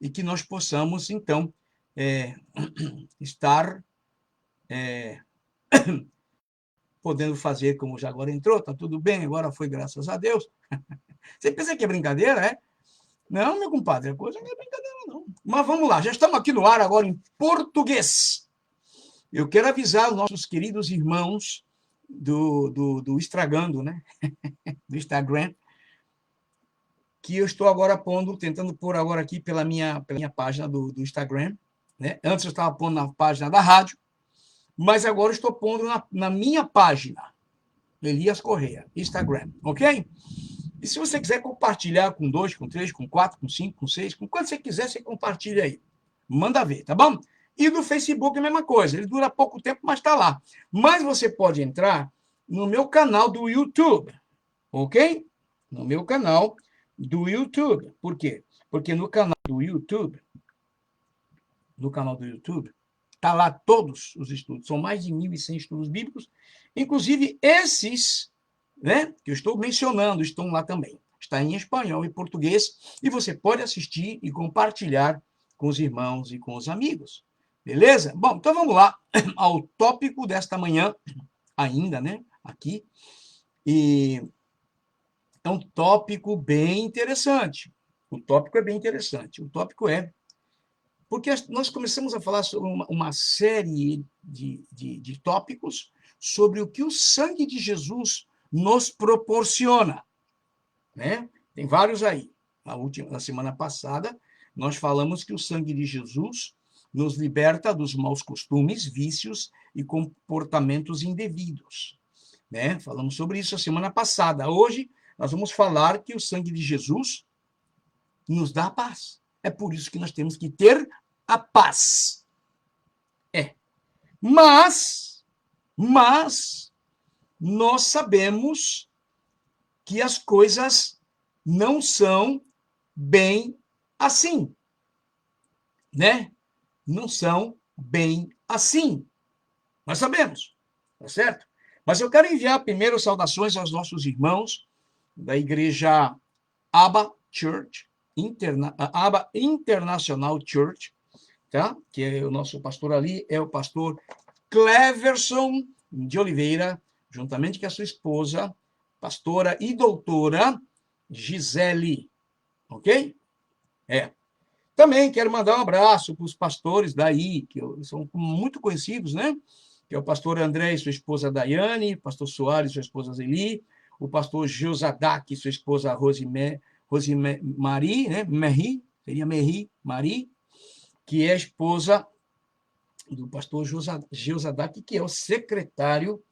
e que nós possamos, então, estar podendo fazer como já agora entrou, tá tudo bem, agora foi, graças a Deus. Você pensa que é brincadeira, é? Não, meu compadre, a coisa não é brincadeira, não. Mas vamos lá, já estamos aqui no ar agora em português. Eu quero avisar os nossos queridos irmãos do Estragando, né? Do Instagram, que eu estou agora tentando pôr agora aqui pela minha página do Instagram, né? Antes eu estava pondo na página da rádio, mas agora eu estou pondo na minha página, Elias Correia, Instagram, ok? E se você quiser compartilhar com 2, com 3, com 4, com 5, com 6, com quanto você quiser, você compartilha aí. Manda ver, tá bom? E do Facebook a mesma coisa. Ele dura pouco tempo, mas está lá. Mas você pode entrar no meu canal do YouTube, ok? No meu canal do YouTube. Por quê? Porque no canal do YouTube, está lá todos os estudos. São mais de 1.100 estudos bíblicos. Inclusive, esses, né, que eu estou mencionando, estão lá também. Está em espanhol e português, e você pode assistir e compartilhar com os irmãos e com os amigos. Beleza? Bom, então vamos lá ao tópico desta manhã, ainda, né, aqui. E é um tópico bem interessante. O tópico é bem interessante. O tópico é porque nós começamos a falar sobre uma série de tópicos sobre o que o sangue de Jesus nos proporciona, né? Tem vários aí. Na semana passada, nós falamos que o sangue de Jesus nos liberta dos maus costumes, vícios e comportamentos indevidos, né? Falamos sobre isso a semana passada. Hoje, nós vamos falar que o sangue de Jesus nos dá a paz. É por isso que nós temos que ter a paz. Mas nós sabemos que as coisas não são bem assim, né? Não são bem assim. Nós sabemos, tá certo? Mas eu quero enviar primeiro saudações aos nossos irmãos da igreja Abba Church, Abba International Church, tá? Que é o nosso pastor ali, é o pastor Cleverson de Oliveira, juntamente com a sua esposa, pastora e doutora Gisele, ok? Também quero mandar um abraço para os pastores daí, que são muito conhecidos, né? Que é o pastor André e sua esposa Daiane, o pastor Soares e sua esposa Zeli, o pastor Josadak e sua esposa Rosemary, né? Marie, que é a esposa do pastor Josadak, que é o secretário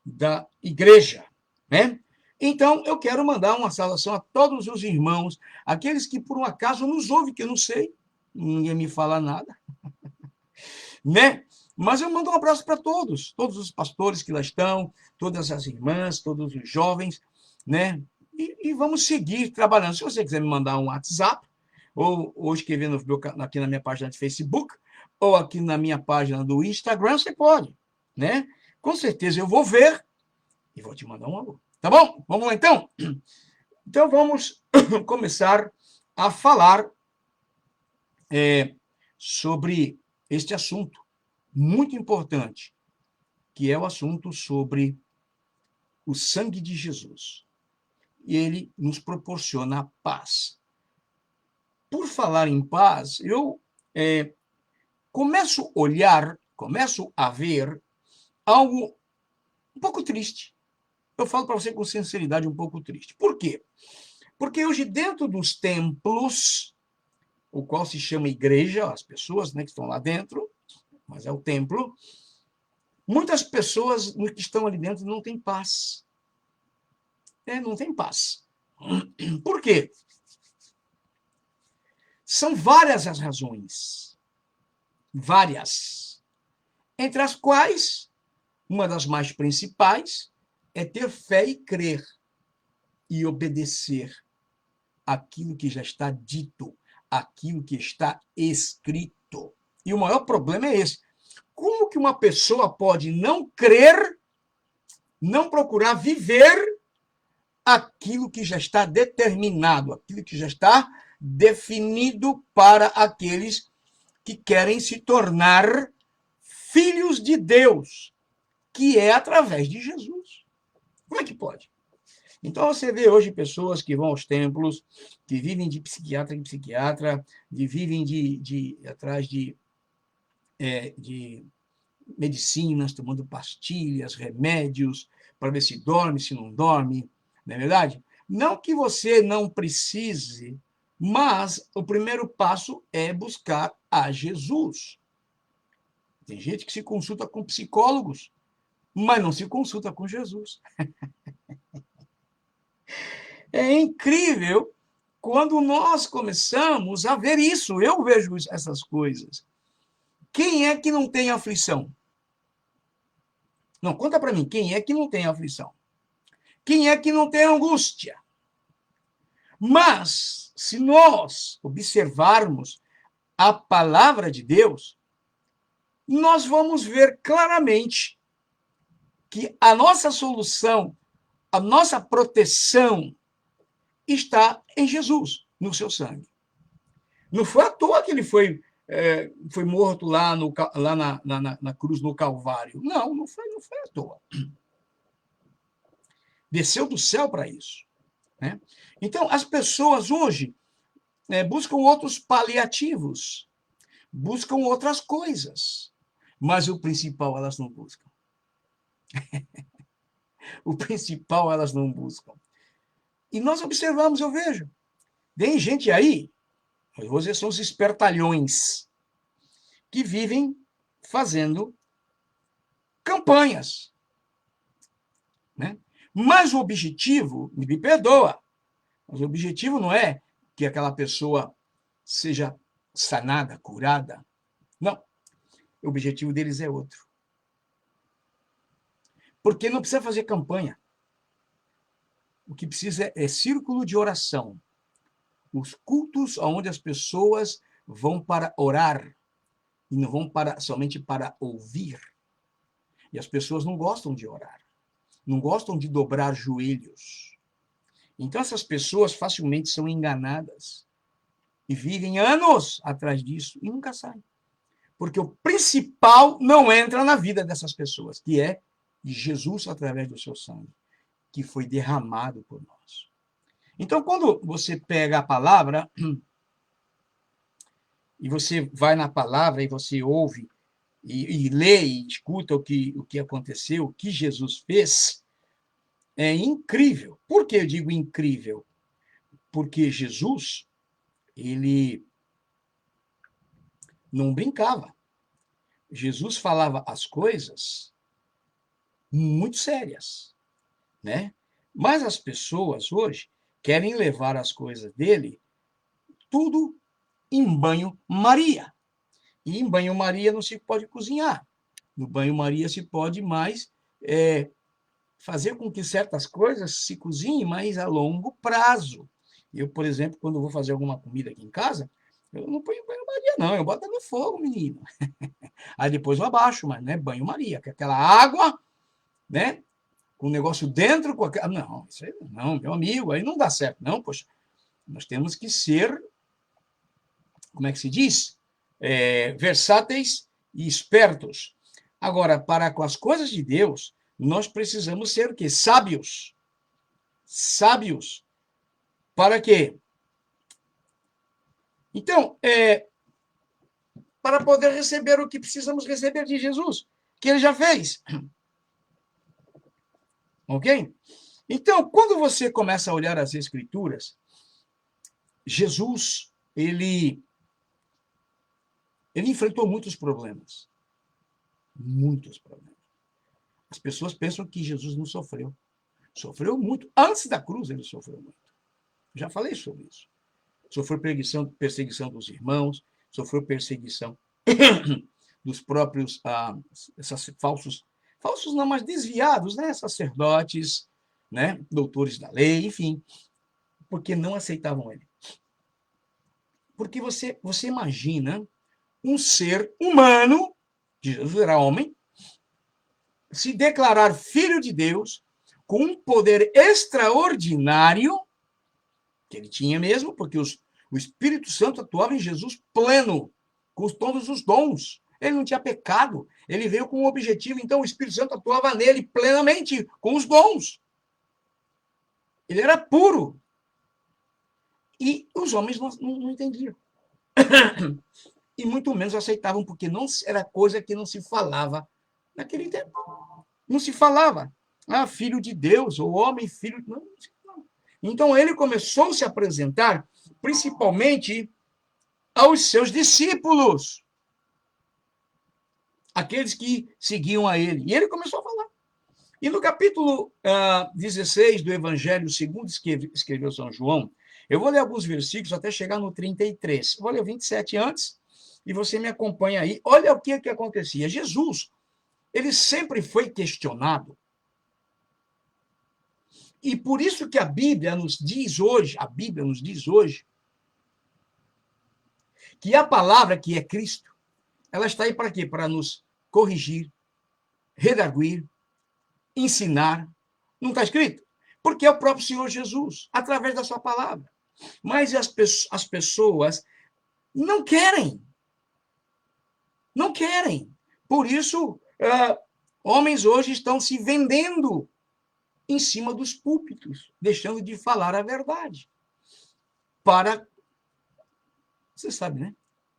da igreja, né? Então, eu quero mandar uma saudação a todos os irmãos, aqueles que por um acaso nos ouvem, que eu não sei, ninguém me fala nada, né? Mas eu mando um abraço para todos os pastores que lá estão, todas as irmãs, todos os jovens, né? E vamos seguir trabalhando. Se você quiser me mandar um WhatsApp, ou escrever aqui na minha página de Facebook, ou aqui na minha página do Instagram, você pode, né? Com certeza eu vou ver e vou te mandar um alô. Tá bom? Vamos lá, então? Então, vamos começar a falar sobre este assunto muito importante, que é o assunto sobre o sangue de Jesus. E ele nos proporciona a paz. Por falar em paz, eu começo a ver algo um pouco triste. Eu falo para você com sinceridade, um pouco triste. Por quê? Porque hoje, dentro dos templos, o qual se chama igreja, as pessoas, né, que estão lá dentro, mas é o templo, muitas pessoas que estão ali dentro não têm paz. Não tem paz. Por quê? São várias as razões. Várias. Entre as quais, uma das mais principais é ter fé e crer e obedecer aquilo que já está dito, aquilo que está escrito. E o maior problema é esse. Como que uma pessoa pode não crer, não procurar viver aquilo que já está determinado, aquilo que já está definido para aqueles que querem se tornar filhos de Deus, que é através de Jesus. Como é que pode? Então você vê hoje pessoas que vão aos templos, que vivem de psiquiatra em psiquiatra, vivem atrás de medicinas, tomando pastilhas, remédios, para ver se dorme, se não dorme, não é verdade? Não que você não precise, mas o primeiro passo é buscar a Jesus. Tem gente que se consulta com psicólogos, mas não se consulta com Jesus. É incrível quando nós começamos a ver isso. Eu vejo essas coisas. Quem é que não tem aflição? Não, conta para mim, quem é que não tem aflição? Quem é que não tem angústia? Mas, se nós observarmos a palavra de Deus, nós vamos ver claramente que a nossa solução, a nossa proteção está em Jesus, no seu sangue. Não foi à toa que ele foi morto lá na cruz, no Calvário. Não foi à toa. Desceu do céu para isso. Né? Então, as pessoas hoje buscam outros paliativos, buscam outras coisas, mas o principal elas não buscam. O principal elas não buscam. E nós observamos, eu vejo, tem gente aí, vocês são os espertalhões, que vivem fazendo campanhas. Né? Mas o objetivo, me perdoa, mas o objetivo não é que aquela pessoa seja sanada, curada. Não. O objetivo deles é outro. Porque não precisa fazer campanha. O que precisa é círculo de oração. Os cultos onde as pessoas vão para orar e não vão somente para ouvir. E as pessoas não gostam de orar. Não gostam de dobrar joelhos. Então, essas pessoas facilmente são enganadas e vivem anos atrás disso e nunca saem. Porque o principal não entra na vida dessas pessoas, que é Jesus através do seu sangue, que foi derramado por nós. Então, quando você pega a palavra e você vai na palavra e você ouve e lê e escuta o que aconteceu, o que Jesus fez, é incrível. Por que eu digo incrível? Porque Jesus, ele não brincava. Jesus falava as coisas muito sérias, né? Mas as pessoas hoje querem levar as coisas dele tudo em banho-maria. E em banho-maria não se pode cozinhar. No banho-maria se pode mais fazer com que certas coisas se cozinhem mais a longo prazo. Eu, por exemplo, quando vou fazer alguma comida aqui em casa, eu não ponho banho-maria, não. Eu boto no fogo, menino. Aí depois eu abaixo, mas não é banho-maria, que é aquela água, né? Com o negócio dentro, com aquela... Não, isso aí não, meu amigo, aí não dá certo. Não, poxa, nós temos que ser, como é que se diz? Versáteis e espertos. Agora, para com as coisas de Deus, nós precisamos ser o quê? Sábios. Sábios. Para quê? Então, para poder receber o que precisamos receber de Jesus, que ele já fez. Ok? Então, quando você começa a olhar as Escrituras, Jesus, ele enfrentou muitos problemas. Muitos problemas. As pessoas pensam que Jesus não sofreu. Sofreu muito. Antes da cruz, ele sofreu muito. Já falei sobre isso. Sofreu perseguição dos irmãos, sofreu perseguição dos próprios falsos não, mas desviados, né? Sacerdotes, né? Doutores da lei, enfim, porque não aceitavam ele. Porque você imagina um ser humano, Jesus era homem, se declarar filho de Deus, com um poder extraordinário, que ele tinha mesmo, porque O Espírito Santo atuava em Jesus pleno, com todos os dons. Ele não tinha pecado, ele veio com um objetivo, então o Espírito Santo atuava nele plenamente, com os dons. Ele era puro. E os homens não entendiam. E muito menos aceitavam, porque não era coisa que não se falava naquele tempo. Não se falava. Ah, filho de Deus, ou homem, filho... Não. Então, ele começou a se apresentar, principalmente aos seus discípulos, aqueles que seguiam a ele. E ele começou a falar. E no capítulo 16 do Evangelho, segundo escreveu São João, eu vou ler alguns versículos até chegar no 33. Vou ler o 27 antes, e você me acompanha aí. Olha o que acontecia. Jesus, ele sempre foi questionado. E por isso que a Bíblia nos diz hoje, que a palavra que é Cristo, ela está aí para quê? Para nos corrigir, redarguir, ensinar. Não está escrito? Porque é o próprio Senhor Jesus, através da sua palavra. Mas as pessoas não querem. Não querem. Por isso, homens hoje estão se vendendo em cima dos púlpitos, deixando de falar a verdade. Para, você sabe, né?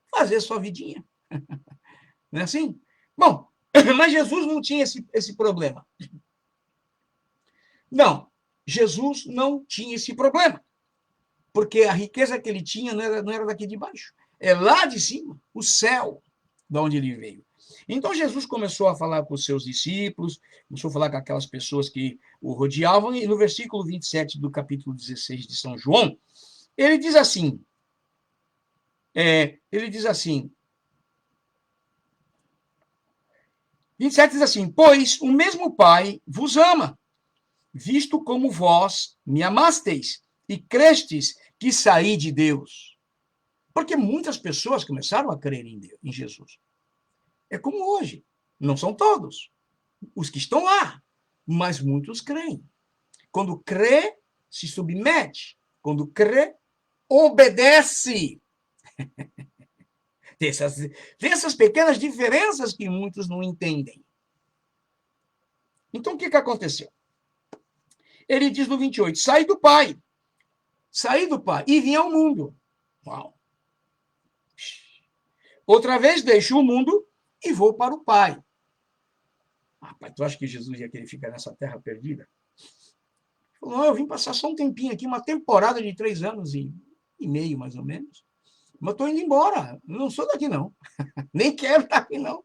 Fazer a sua vidinha. Não é assim? Bom, mas Jesus não tinha esse problema. Não, Jesus não tinha esse problema. Porque a riqueza que ele tinha não era daqui de baixo. É lá de cima, o céu, de onde ele veio. Então, Jesus começou a falar com os seus discípulos, começou a falar com aquelas pessoas que o rodeavam, e no versículo 27 do capítulo 16 de São João, ele diz assim, 27 diz assim, pois o mesmo Pai vos ama, visto como vós me amasteis e crestes que saí de Deus. Porque muitas pessoas começaram a crer em Jesus. É como hoje. Não são todos os que estão lá, mas muitos creem. Quando crê, se submete. Quando crê, obedece. Tem essas pequenas diferenças que muitos não entendem. Então, o que aconteceu? Ele diz no 28, saí do Pai e vim ao mundo. Uau! Outra vez deixo o mundo e vou para o Pai. Pai, tu acha que Jesus ia querer ficar nessa terra perdida? Ele falou, não, eu vim passar só um tempinho aqui, uma temporada de 3 anos e meio, mais ou menos. Mas estou indo embora. Não sou daqui, não. Nem quero estar aqui, não.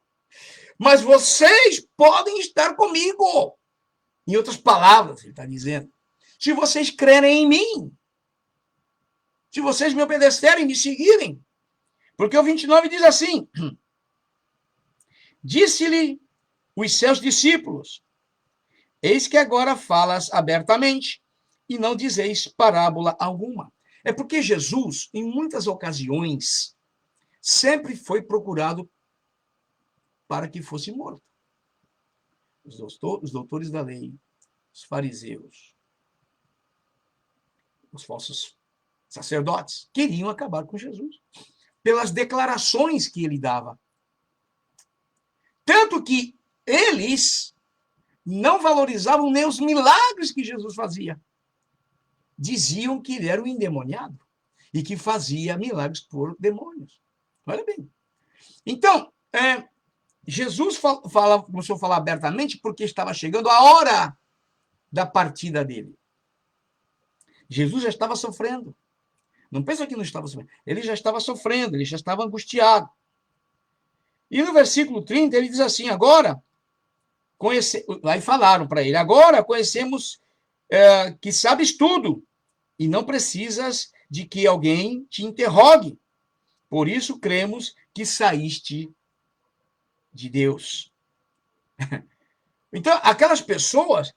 Mas vocês podem estar comigo. Em outras palavras, ele está dizendo. Se vocês crerem em mim. Se vocês me obedecerem, me seguirem. Porque o 29 diz assim, disse-lhe os seus discípulos, eis que agora falas abertamente e não dizeis parábola alguma. É porque Jesus, em muitas ocasiões, sempre foi procurado para que fosse morto. Os doutores da lei, os fariseus, os falsos sacerdotes, queriam acabar com Jesus, pelas declarações que ele dava. Tanto que eles não valorizavam nem os milagres que Jesus fazia. Diziam que ele era um endemoniado e que fazia milagres por demônios. Olha bem. Então, Jesus começou a falar abertamente porque estava chegando a hora da partida dele. Jesus já estava sofrendo. Não pensa que não estava sofrendo. Ele já estava sofrendo, ele já estava angustiado. E no versículo 30, ele diz assim, agora, aí falaram para ele, agora conhecemos que sabes tudo e não precisas de que alguém te interrogue. Por isso cremos que saíste de Deus. Então, aquelas pessoas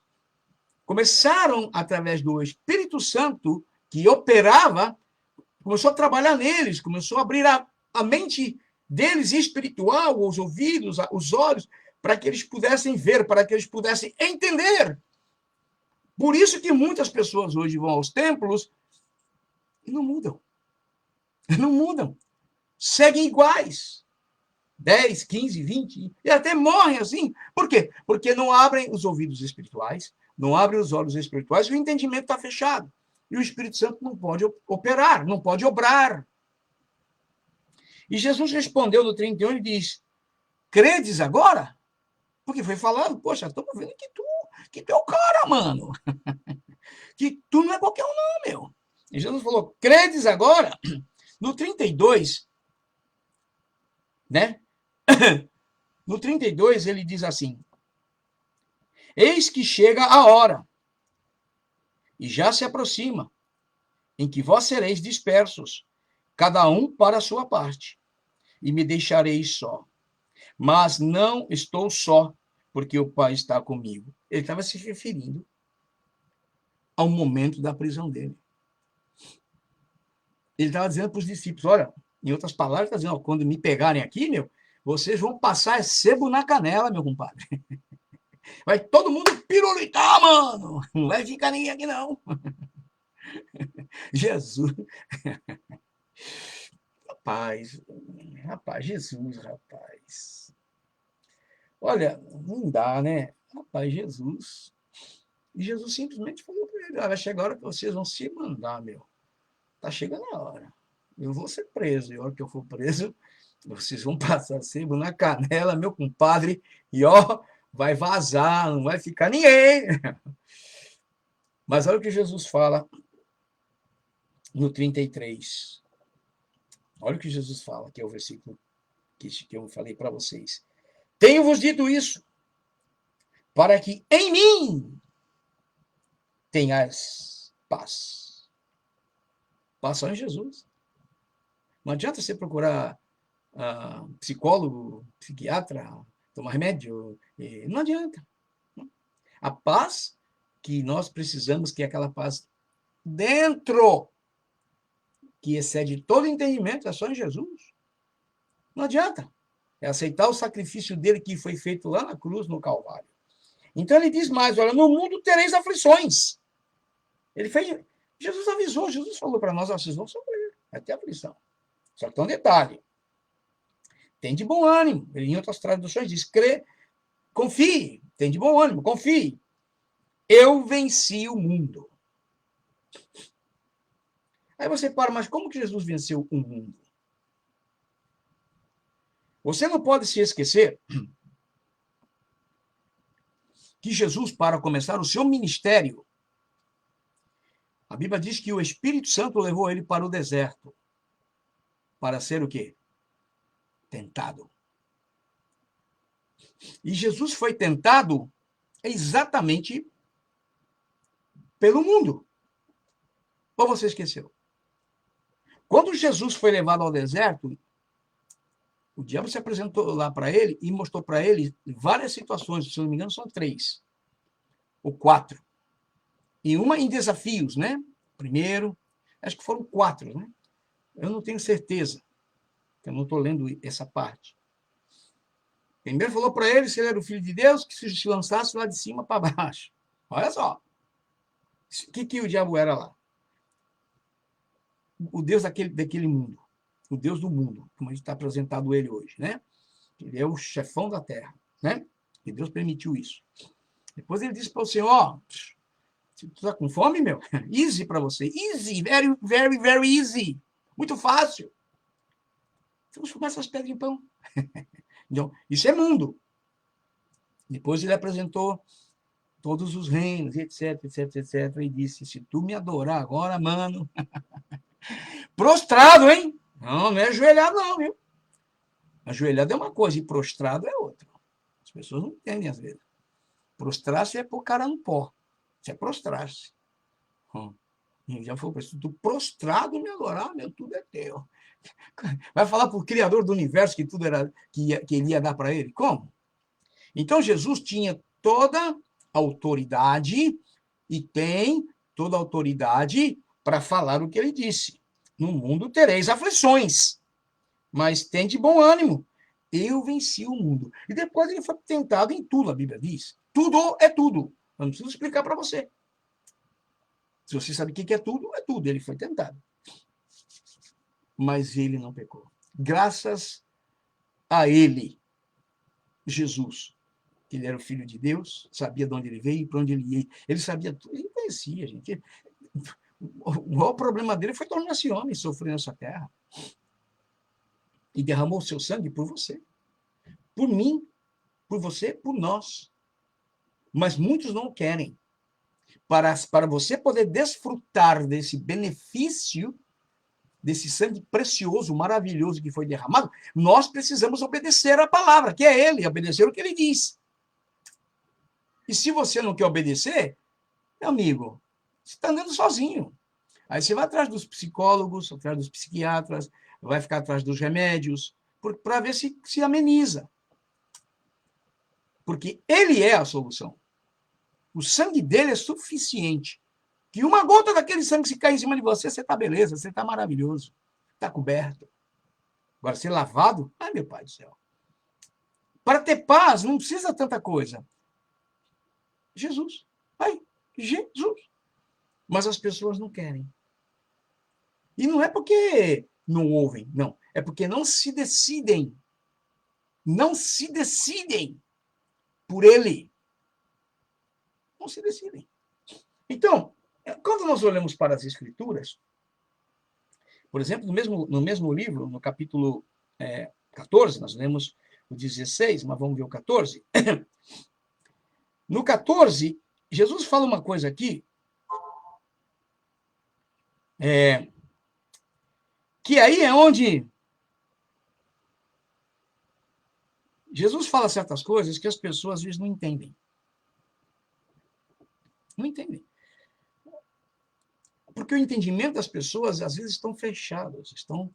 começaram, através do Espírito Santo, que operava, começou a trabalhar neles, começou a abrir a mente deles espiritual, os ouvidos, os olhos, para que eles pudessem ver, para que eles pudessem entender. Por isso que muitas pessoas hoje vão aos templos e não mudam. Não mudam. Seguem iguais. 10, 15, 20, e até morrem assim. Por quê? Porque não abrem os ouvidos espirituais, não abrem os olhos espirituais, e o entendimento está fechado. E o Espírito Santo não pode operar, não pode obrar. E Jesus respondeu no 31 e diz: credes agora? Porque foi falando, poxa, estamos vendo que tu é o cara, mano. Que tu não é qualquer um, não, meu. E Jesus falou: credes agora? No 32, né? No 32, ele diz assim: eis que chega a hora, e já se aproxima, em que vós sereis dispersos, cada um para a sua parte, e me deixareis só. Mas não estou só, porque o Pai está comigo. Ele estava se referindo ao momento da prisão dele. Ele estava dizendo para os discípulos, olha, em outras palavras, está dizendo, ó, quando me pegarem aqui, meu, vocês vão passar sebo na canela, meu compadre. Vai todo mundo pirulitar, mano. Não vai ficar ninguém aqui, não. Jesus. Rapaz, Jesus, rapaz. Olha, não dá, né? Rapaz, Jesus. E Jesus simplesmente falou para ele, vai chegar a hora que vocês vão se mandar, meu. Tá chegando a hora. Eu vou ser preso. E a hora que eu for preso, vocês vão passar sebo na canela, meu compadre. E ó, vai vazar, não vai ficar ninguém. Mas olha o que Jesus fala no 33. Olha o que Jesus fala, que é o versículo que eu falei para vocês. Tenho-vos dito isso, para que em mim tenhas paz. Paz só em Jesus. Não adianta você procurar psicólogo, psiquiatra, tomar remédio. Não adianta. A paz que nós precisamos, que é aquela paz dentro, que excede todo entendimento, é só em Jesus. Não adianta. É aceitar o sacrifício dele que foi feito lá na cruz, no Calvário. Então ele diz mais, olha, no mundo tereis aflições. Ele fez, Jesus avisou, Jesus falou para nós, vocês vão sofrer, vai ter aflição. Só que tem um detalhe, tem de bom ânimo. Ele, em outras traduções diz, confie, tem de bom ânimo, confie. Eu venci o mundo. Aí você para, mas como que Jesus venceu o mundo? Você não pode se esquecer que Jesus, para começar o seu ministério, a Bíblia diz que o Espírito Santo levou ele para o deserto. Para ser o quê? Tentado. E Jesus foi tentado exatamente pelo mundo. Ou você esqueceu? Quando Jesus foi levado ao deserto, o diabo se apresentou lá para ele e mostrou para ele várias situações, se não me engano, são 3 ou 4. E uma em desafios, né? Primeiro, acho que foram 4, né? Eu não tenho certeza, eu não estou lendo essa parte. Primeiro falou para ele se ele era o filho de Deus, que se lançasse lá de cima para baixo. Olha só. O que o diabo era lá? O Deus daquele mundo. O Deus do mundo, como a gente está apresentado ele hoje, né? Ele é o chefão da terra, né? E Deus permitiu isso. Depois ele disse para o Senhor, ó, tu está com fome, meu? Easy para você. Easy, very, very, very easy. Muito fácil. Transformar essas pedras em pão. Então, isso é mundo. Depois ele apresentou todos os reinos, etc, etc, etc, e disse, se tu me adorar agora, mano, prostrado, hein? Não é ajoelhado não, viu? Ajoelhado é uma coisa e prostrado é outra. As pessoas não entendem às vezes. Prostrar-se é pôr cara no pó. Isso é prostrar-se. Já foi se tu prostrado me adorar, meu, tudo é teu. Vai falar para o Criador do universo que tudo era que ele ia dar para ele? Como? Então Jesus tinha toda a autoridade e tem toda a autoridade para falar o que ele disse. No mundo tereis aflições, mas tem de bom ânimo. Eu venci o mundo. E depois ele foi tentado em tudo, a Bíblia diz. Tudo é tudo. Eu não preciso explicar para você. Se você sabe o que é tudo, é tudo. Ele foi tentado. mas ele não pecou. Graças a ele, Jesus, que ele era o Filho de Deus, sabia de onde ele veio e para onde ele ia. Ele sabia tudo, ele conhecia, gente. O maior problema dele foi tornar-se homem, sofrer nessa terra. E derramou o seu sangue por você. Por mim, por você, por nós. Mas muitos não querem. Para você poder desfrutar desse benefício, desse sangue precioso, maravilhoso que foi derramado, nós precisamos obedecer a palavra, que é ele, obedecer o que ele diz. E se você não quer obedecer, meu amigo, você está andando sozinho. Aí você vai atrás dos psicólogos, atrás dos psiquiatras, vai ficar atrás dos remédios, para ver se ameniza. Porque ele é a solução. O sangue dele é suficiente. Que uma gota daquele sangue, se cair em cima de você, você está beleza, você está maravilhoso, está coberto. Agora, ser lavado, ai meu pai do céu. Para ter paz, não precisa tanta coisa. Jesus. Ai, Jesus. Mas as pessoas não querem. E não é porque não ouvem, não. É porque não se decidem. Não se decidem por ele. Não se decidem. Então, quando nós olhamos para as Escrituras, por exemplo, no mesmo livro, no capítulo 14, nós lemos o 16, mas vamos ver o 14. No 14, Jesus fala uma coisa aqui, que aí é onde Jesus fala certas coisas que as pessoas às vezes não entendem. Não entendem. Porque o entendimento das pessoas às vezes estão fechados, estão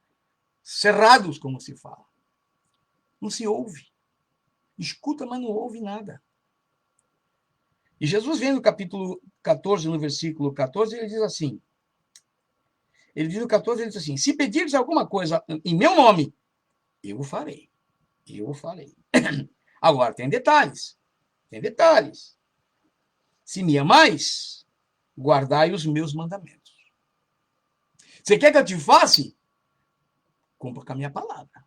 cerrados, como se fala. Não se ouve. Escuta, mas não ouve nada. E Jesus vem no capítulo 14, no versículo 14, ele diz assim, ele diz no 14, ele diz assim, se pedires alguma coisa em meu nome, eu o farei. Eu o farei. Agora, tem detalhes. Tem detalhes. Se me amais, guardai os meus mandamentos. Você quer que eu te faça? Cumpra com a minha palavra.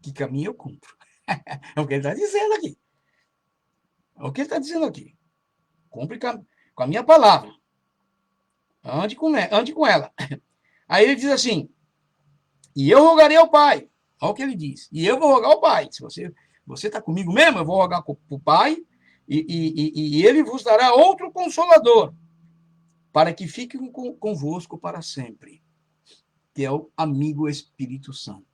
Que caminho eu cumpro. É o que ele está dizendo aqui. É o que ele está dizendo aqui. Cumpre com a minha palavra. Ande com ela. Aí ele diz assim, e eu rogarei ao Pai. Olha o que ele diz. E eu vou rogar ao Pai. Se você está comigo mesmo, eu vou rogar para o Pai e ele vos dará outro consolador para que fique convosco para sempre, que é o amigo Espírito Santo.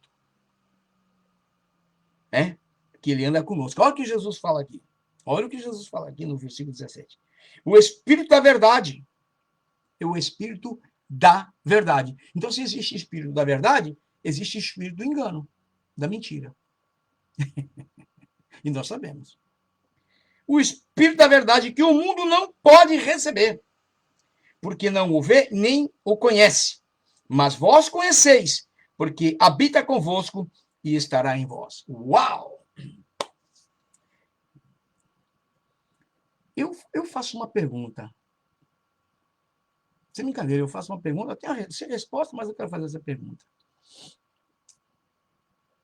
Que ele anda conosco. Olha o que Jesus fala aqui. Olha o que Jesus fala aqui no versículo 17. O Espírito da verdade é o Espírito da verdade. Então, se existe Espírito da verdade, existe Espírito do engano, da mentira. E nós sabemos. O Espírito da verdade que o mundo não pode receber, porque não o vê nem o conhece. Mas vós conheceis, porque habita convosco e estará em vós. Uau! Eu faço uma pergunta. Sem brincadeira, eu faço uma pergunta, eu tenho a resposta, mas eu quero fazer essa pergunta.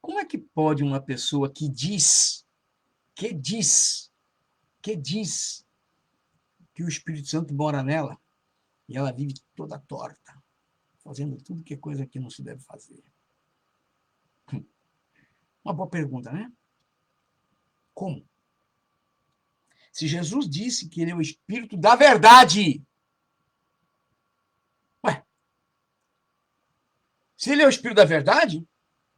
Como é que pode uma pessoa que diz que o Espírito Santo mora nela e ela vive toda torta, fazendo tudo que é coisa que não se deve fazer? Uma boa pergunta, né? Como? Se Jesus disse que ele é o Espírito da verdade, se ele é o Espírito da verdade,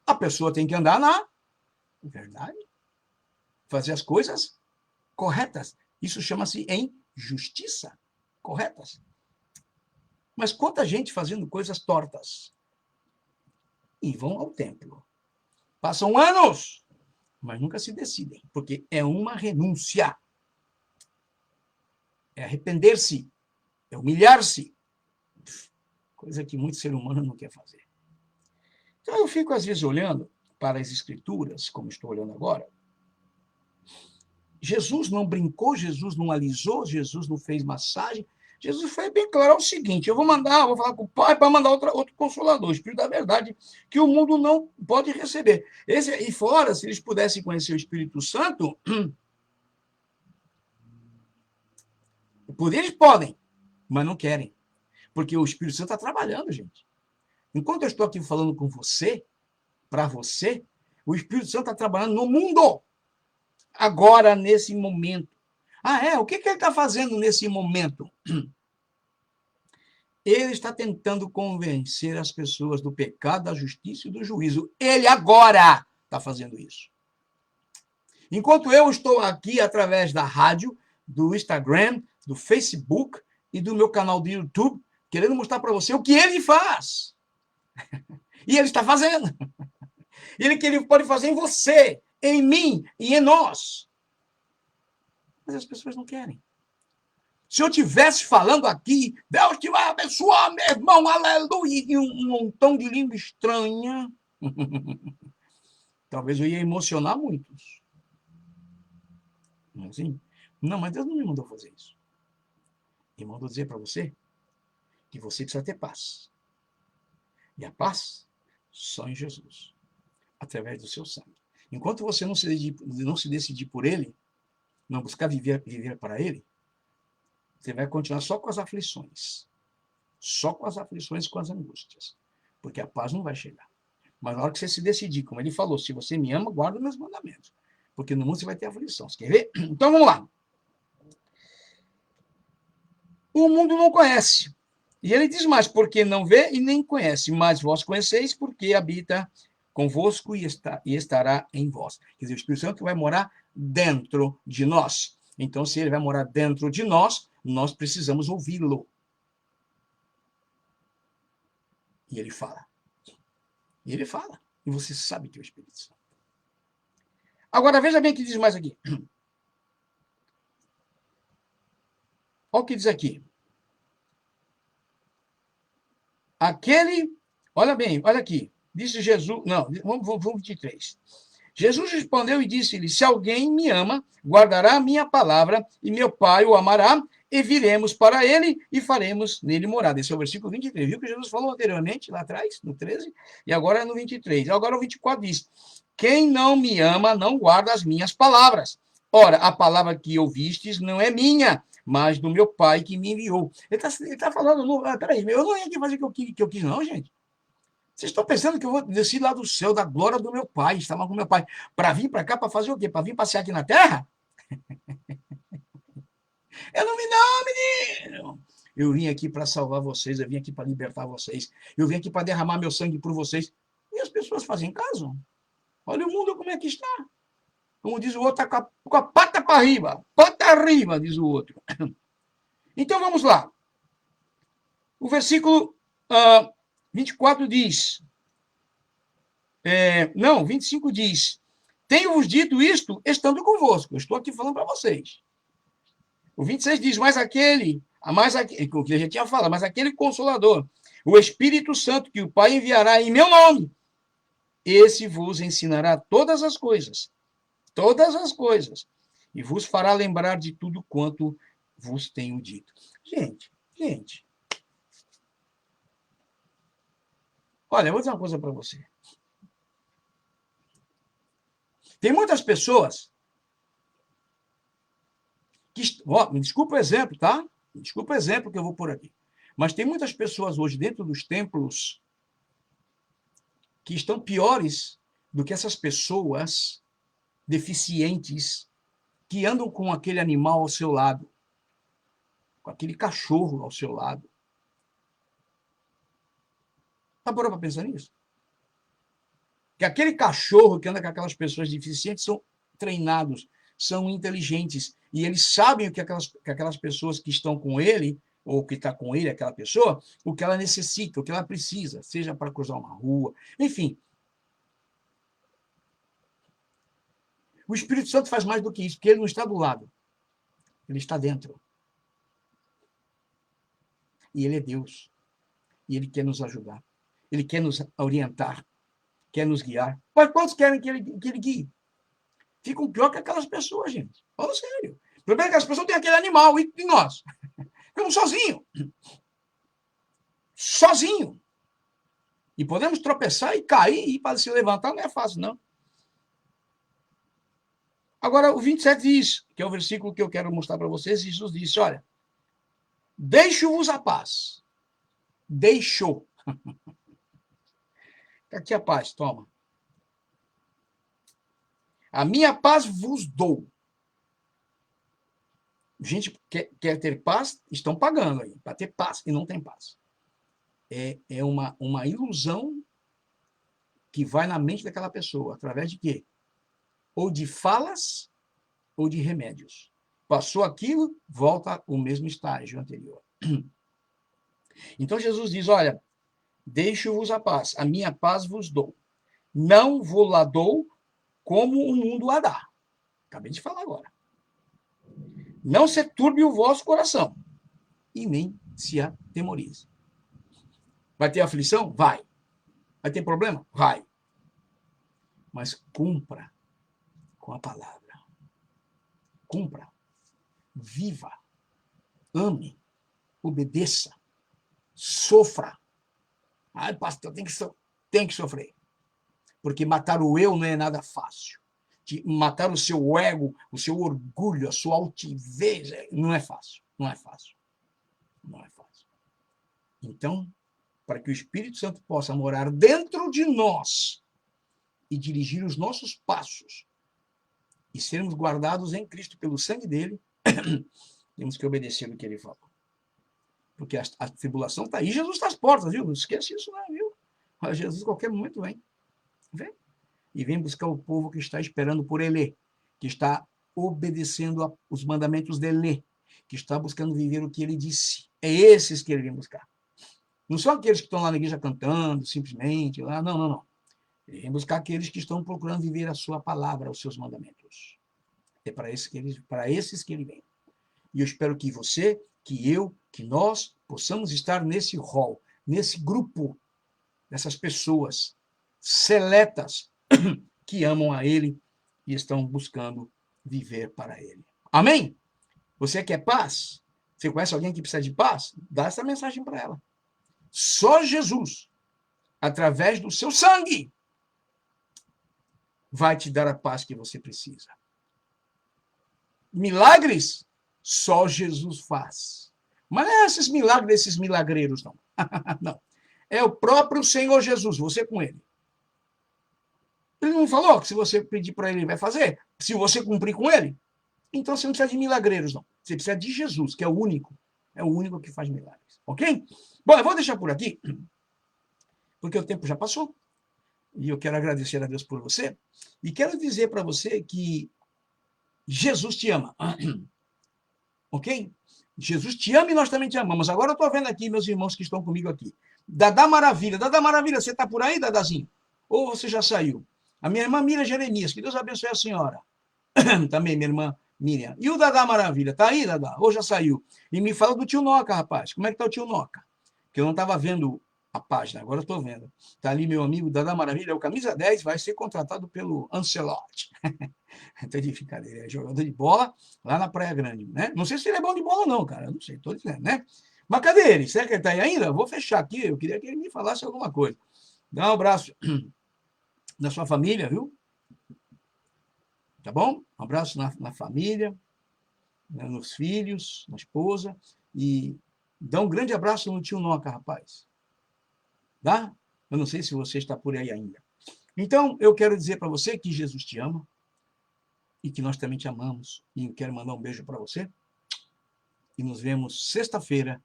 a pessoa tem que andar na verdade, fazer as coisas corretas. Isso chama-se em justiça, corretas. Mas quanta gente fazendo coisas tortas e vão ao templo. Passam anos, mas nunca se decidem, porque é uma renúncia. É arrepender-se, é humilhar-se. Coisa que muito ser humano não quer fazer. Então eu fico às vezes olhando para as Escrituras, como estou olhando agora. Jesus não brincou, Jesus não alisou, Jesus não fez massagem, Jesus foi bem claro, é o seguinte, eu vou falar com o Pai para mandar outro Consolador, o Espírito da Verdade, que o mundo não pode receber. E fora, se eles pudessem conhecer o Espírito Santo, por eles podem, mas não querem, porque o Espírito Santo está trabalhando, gente. Enquanto eu estou aqui falando com você, para você, o Espírito Santo está trabalhando no mundo, agora, nesse momento. O que ele está fazendo nesse momento? Ele está tentando convencer as pessoas do pecado, da justiça e do juízo. Ele agora está fazendo isso. Enquanto eu estou aqui através da rádio, do Instagram, do Facebook e do meu canal do YouTube, querendo mostrar para você o que ele faz. E ele está fazendo. E que ele pode fazer em você, em mim e em nós. Mas as pessoas não querem. Se eu estivesse falando aqui, Deus te vai abençoar, meu irmão, aleluia, e um montão de língua estranha, talvez eu ia emocionar muitos. Não é assim? Não, mas Deus não me mandou fazer isso. Ele mandou dizer para você que você precisa ter paz. E a paz só em Jesus, através do seu sangue. Enquanto você não se decidir por ele, não buscar viver para ele, você vai continuar só com as aflições. Só com as aflições e com as angústias. Porque a paz não vai chegar. Mas na hora que você se decidir, como ele falou, se você me ama, guarda os meus mandamentos. Porque no mundo você vai ter aflição. Você quer ver? Então vamos lá. O mundo não conhece. E ele diz mais, porque não vê e nem conhece, mas vós conheceis, porque habita convosco e estará em vós. Quer dizer, o Espírito Santo vai morar dentro de nós. Então, se ele vai morar dentro de nós, nós precisamos ouvi-lo. E ele fala. E ele fala. E você sabe que é o Espírito Santo. Agora, veja bem o que diz mais aqui. Olha o que diz aqui. Olha bem, olha aqui. Disse Jesus, não, vamos 23. Jesus respondeu e disse-lhe, se alguém me ama, guardará a minha palavra, e meu Pai o amará, e viremos para ele e faremos nele morada. Esse é o versículo 23. Viu que Jesus falou anteriormente, lá atrás, no 13, e agora é no 23. Agora o 24 diz, quem não me ama não guarda as minhas palavras. Ora, a palavra que ouvistes não é minha, mas do meu Pai que me enviou. Ele tá falando, peraí, eu não ia aqui fazer o que eu quis, não, gente. Vocês estão pensando que eu vou descer lá do céu, da glória do meu Pai, estava com meu Pai, para vir para cá, para fazer o quê? Para vir passear aqui na terra? Eu não me não, menino. Eu vim aqui para salvar vocês, eu vim aqui para libertar vocês, eu vim aqui para derramar meu sangue por vocês. E as pessoas fazem caso. Olha o mundo como é que está. Como diz o outro, está com a pata para arriba, diz o outro. Então vamos lá. O versículo 24 diz, 25 diz, tenho-vos dito isto estando convosco. Eu estou aqui falando para vocês. O 26 diz, o que a gente já fala, mas aquele Consolador, o Espírito Santo, que o Pai enviará em meu nome, esse vos ensinará todas as coisas, e vos fará lembrar de tudo quanto vos tenho dito. Gente, olha, eu vou dizer uma coisa para você. Tem muitas pessoas que, me desculpa o exemplo, tá? Me desculpa o exemplo que eu vou pôr aqui. Mas tem muitas pessoas hoje dentro dos templos que estão piores do que essas pessoas deficientes que andam com aquele animal ao seu lado, com aquele cachorro ao seu lado. Já parou para pensar nisso? Que aquele cachorro que anda com aquelas pessoas deficientes são treinados, são inteligentes, e eles sabem o que aquelas pessoas que estão com ele, ou que está com ele, aquela pessoa, o que ela necessita, o que ela precisa, seja para cruzar uma rua, enfim. O Espírito Santo faz mais do que isso, porque ele não está do lado, ele está dentro. E ele é Deus. E ele quer nos ajudar. Ele quer nos orientar, quer nos guiar. Mas quantos querem que ele guie? Ficam pior que aquelas pessoas, gente. Fala sério. O problema é que as pessoas têm aquele animal, e nós? Ficamos sozinhos. Sozinho. E podemos tropeçar e cair, e para se levantar não é fácil, não. Agora, o 27 diz, que é o versículo que eu quero mostrar para vocês, Jesus disse, olha, deixo-vos a paz. Deixou. Aqui a paz, toma. A minha paz vos dou. Gente quer ter paz, estão pagando aí, para ter paz, e não tem paz. É uma ilusão que vai na mente daquela pessoa, através de quê? Ou de falas, ou de remédios. Passou aquilo, volta ao mesmo estágio anterior. Então Jesus diz, olha, deixo-vos a paz, a minha paz vos dou. Não vou lá dou como o mundo a dá. Acabei de falar agora. Não se turbe o vosso coração, e nem se atemorize. Vai ter aflição? Vai. Vai ter problema? Vai. Mas cumpra com a palavra. Cumpra. Viva. Ame. Obedeça. Sofra. Ai, pastor, tem que sofrer. Porque matar o eu não é nada fácil. Matar o seu ego, o seu orgulho, a sua altivez, não é fácil. Não é fácil. Não é fácil. Então, para que o Espírito Santo possa morar dentro de nós e dirigir os nossos passos e sermos guardados em Cristo pelo sangue dele, temos que obedecer o que ele falou. Porque a tribulação está aí, Jesus está às portas, viu? Não esquece isso não, viu? Mas Jesus, a qualquer momento, vem. Vem. E vem buscar o povo que está esperando por ele, que está obedecendo os mandamentos dele, que está buscando viver o que ele disse. É esses que ele vem buscar. Não são aqueles que estão lá na igreja cantando, simplesmente, lá, não, não, não. Ele vem buscar aqueles que estão procurando viver a sua palavra, os seus mandamentos. É para esses que ele vem. E eu espero que você, que eu, que nós possamos estar nesse rol, nesse grupo dessas pessoas seletas que amam a ele e estão buscando viver para ele. Amém? Você quer paz? Você conhece alguém que precisa de paz? Dá essa mensagem para ela. Só Jesus, através do seu sangue, vai te dar a paz que você precisa. Milagres, só Jesus faz. Mas não é esses milagres, esses milagreiros, não. Não. É o próprio Senhor Jesus, você com ele. Ele não falou que se você pedir para ele, ele vai fazer? Se você cumprir com ele? Então você não precisa de milagreiros, não. Você precisa de Jesus, que é o único. É o único que faz milagres. Ok? Bom, eu vou deixar por aqui, porque o tempo já passou. E eu quero agradecer a Deus por você. E quero dizer para você que Jesus te ama. Ok? Jesus te ama e nós também te amamos. Agora eu estou vendo aqui meus irmãos que estão comigo aqui. Dadá Maravilha. Dadá Maravilha, você está por aí, Dadazinho? Ou você já saiu? A minha irmã Miriam Jeremias, que Deus abençoe a senhora. Também, minha irmã Miriam. E o Dadá Maravilha, está aí, Dadá? Ou já saiu? E me fala do tio Noca, rapaz. Como é que está o tio Noca? Que eu não estava vendo a página, agora eu estou vendo. Está ali meu amigo Dadá Maravilha, o camisa 10, vai ser contratado pelo Ancelotti. Então de brincadeira, é jogador de bola lá na Praia Grande, né? Não sei se ele é bom de bola não, cara, não sei, estou dizendo, né? Mas cadê ele? Será que ele está aí ainda? Vou fechar aqui, eu queria que ele me falasse alguma coisa. Dá um abraço na sua família, viu? Tá bom? Um abraço na família, nos filhos, na esposa, e dá um grande abraço no tio Noca, rapaz. Tá? Eu não sei se você está por aí ainda. Então, eu quero dizer para você que Jesus te ama e que nós também te amamos. E eu quero mandar um beijo para você. E nos vemos sexta-feira,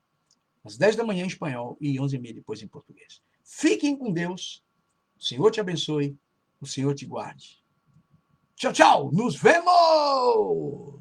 às 10 da manhã em espanhol e 11h30 depois em português. Fiquem com Deus. O Senhor te abençoe. O Senhor te guarde. Tchau, tchau. Nos vemos!